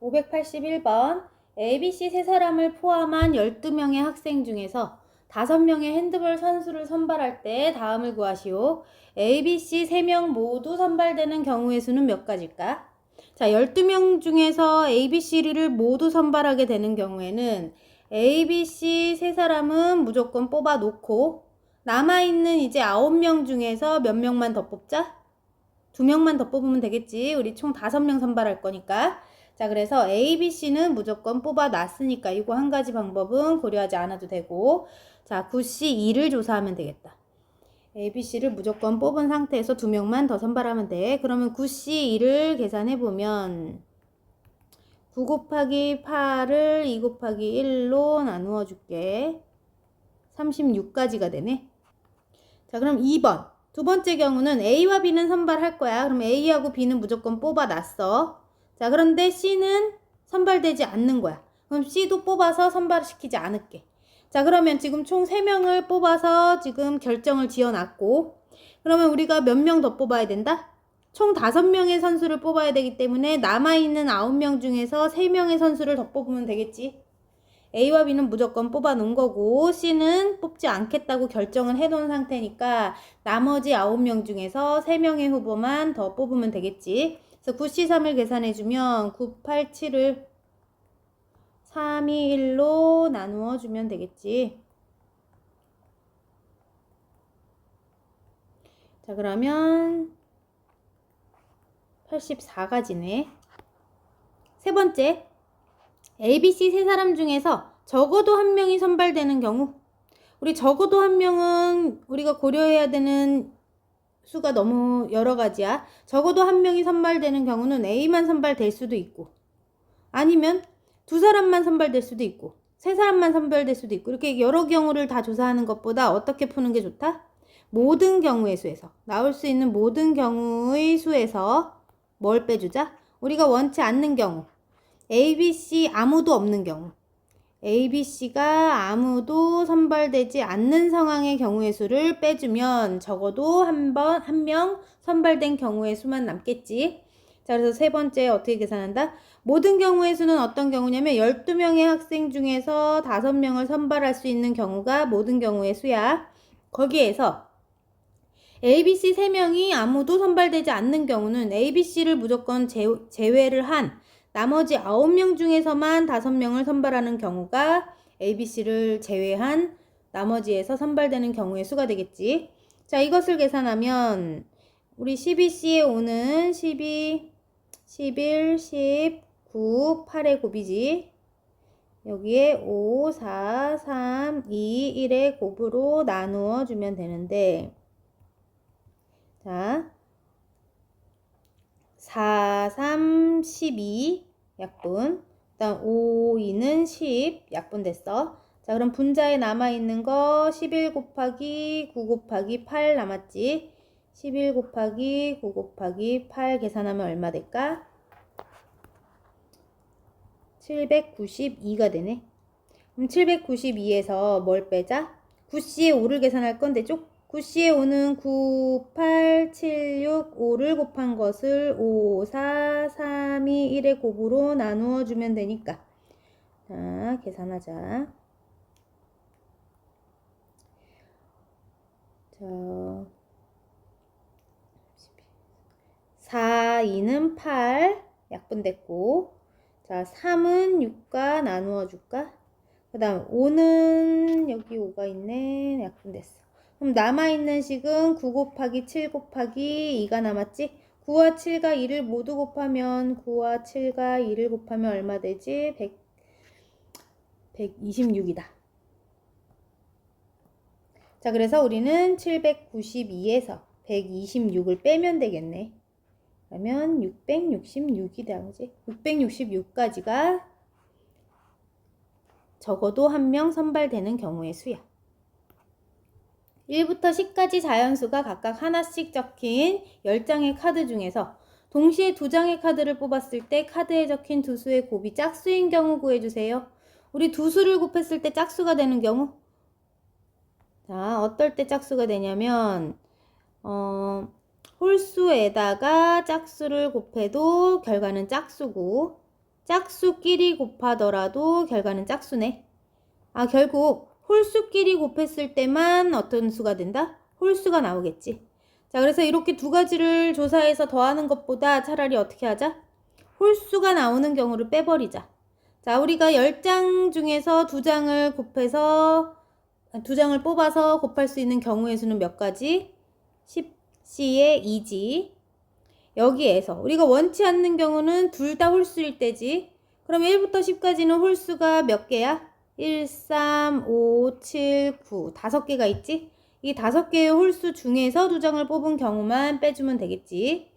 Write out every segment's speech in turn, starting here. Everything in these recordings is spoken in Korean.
581번 ABC 세 사람을 포함한 12명의 학생 중에서 5명의 핸드볼 선수를 선발할 때 다음을 구하시오. ABC 3명 모두 선발되는 경우의 수는 몇 가지일까? 자, 12명 중에서 ABC를 모두 선발하게 되는 경우에는 ABC 세 사람은 무조건 뽑아 놓고 남아있는 이제 9명 중에서 몇 명만 더 뽑자? 2명만 더 뽑으면 되겠지. 우리 총 5명 선발할 거니까. 자, 그래서 A, B, C는 무조건 뽑아놨으니까 이거 한 가지 방법은 고려하지 않아도 되고, 자, 9C 2를 조사하면 되겠다. A, B, C를 무조건 뽑은 상태에서 2명만 더 선발하면 돼. 그러면 9C 2를 계산해보면 9 곱하기 8을 2 곱하기 1로 나누어 줄게. 36까지가 되네. 자, 그럼 2번. 두 번째 경우는 A와 B는 선발할 거야. 그럼 A하고 B는 무조건 뽑아놨어. 자, 그런데 C는 선발되지 않는 거야. 그럼 C도 뽑아서 선발시키지 않을게. 자, 그러면 지금 총 3명을 뽑아서 지금 결정을 지어놨고, 그러면 우리가 몇 명 더 뽑아야 된다? 총 5명의 선수를 뽑아야 되기 때문에 남아있는 9명 중에서 3명의 선수를 더 뽑으면 되겠지. A와 B는 무조건 뽑아 놓은 거고 C는 뽑지 않겠다고 결정을 해 놓은 상태니까 나머지 9명 중에서 3명의 후보만 더 뽑으면 되겠지. 그래서 9C3을 계산해 주면 9, 8, 7을 3, 2, 1로 나누어 주면 되겠지. 자, 그러면 84가지네. 세 번째, A, B, C 세 사람 중에서 적어도 한 명이 선발되는 경우, 우리 적어도 한 명은 우리가 고려해야 되는 수가 너무 여러 가지야. 적어도 한 명이 선발되는 경우는 A만 선발될 수도 있고, 아니면 2사람만 선발될 수도 있고, 3사람만 선발될 수도 있고, 이렇게 여러 경우를 다 조사하는 것보다 어떻게 푸는 게 좋다? 모든 경우의 수에서, 나올 수 있는 모든 경우의 수에서 뭘 빼주자? 우리가 원치 않는 경우, A, B, C 아무도 없는 경우, A, B, C가 아무도 선발되지 않는 상황의 경우의 수를 빼주면 적어도 한 명 선발된 경우의 수만 남겠지. 자, 그래서 세 번째 어떻게 계산한다? 모든 경우의 수는 어떤 경우냐면 12명의 학생 중에서 5명을 선발할 수 있는 경우가 모든 경우의 수야. 거기에서 A, B, C 3명이 아무도 선발되지 않는 경우는 A, B, C를 무조건 제외를 한 나머지 9명 중에서만 5명을 선발하는 경우가 A, B, C를 제외한 나머지에서 선발되는 경우의 수가 되겠지. 자, 이것을 계산하면 우리 12C에 오는 12, 11, 19, 8의 곱이지. 여기에 5, 4, 3, 2, 1의 곱으로 나누어 주면 되는데, 자, 4, 3, 12 약분. 그 다음 5, 2는 10 약분 됐어. 자, 그럼 분자에 남아있는 거 11 곱하기 9 곱하기 8 남았지. 11 곱하기 9 곱하기 8 계산하면 얼마 될까? 792가 되네. 그럼 792에서 뭘 빼자? 9C의 5를 계산할 건데 9C의 5는 9, 8, 7, 6, 5를 곱한 것을 5, 4, 3, 2, 1의 곱으로 나누어 주면 되니까. 자, 계산하자. 자, 4, 2는 8 약분됐고, 자, 3은 6과 나누어 줄까? 그 다음 5는 여기 5가 있네. 약분됐어. 그럼 남아있는 식은 9 곱하기 7 곱하기 2가 남았지? 9와 7과 2를 모두 곱하면 9와 7과 2를 곱하면 얼마 되지? 126이다. 자, 그래서 우리는 792에서 126을 빼면 되겠네. 그러면 666이 나오지. 666까지가 적어도 한 명 선발되는 경우의 수야. 1부터 10까지 자연수가 각각 하나씩 적힌 10장의 카드 중에서 동시에 2장의 카드를 뽑았을 때 카드에 적힌 두 수의 곱이 짝수인 경우 구해주세요. 우리 두 수를 곱했을 때 짝수가 되는 경우. 자, 어떨 때 짝수가 되냐면 홀수에다가 짝수를 곱해도 결과는 짝수고, 짝수끼리 곱하더라도 결과는 짝수네. 아, 결국 홀수끼리 곱했을 때만 어떤 수가 된다? 홀수가 나오겠지. 자, 그래서 이렇게 두 가지를 조사해서 더하는 것보다 차라리 어떻게 하자? 홀수가 나오는 경우를 빼버리자. 자, 우리가 10장 중에서 2장을 곱해서 2장을 뽑아서 곱할 수 있는 경우의 수는 몇 가지? 10C의 2지. 여기에서 우리가 원치 않는 경우는 둘 다 홀수일 때지. 그럼 1부터 10까지는 홀수가 몇 개야? 1, 3, 5, 7, 9. 5개가 있지? 이 5개의 홀수 중에서 2장을 뽑은 경우만 빼주면 되겠지.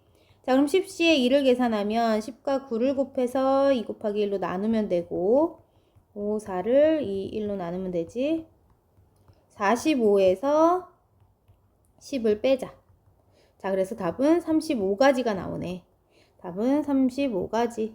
자, 그럼 10C의 2를 계산하면 10과 9를 곱해서 2 곱하기 1로 나누면 되고 5, 4를 2, 1로 나누면 되지. 45에서 10을 빼자. 자, 그래서 답은 35가지가 나오네. 답은 35가지.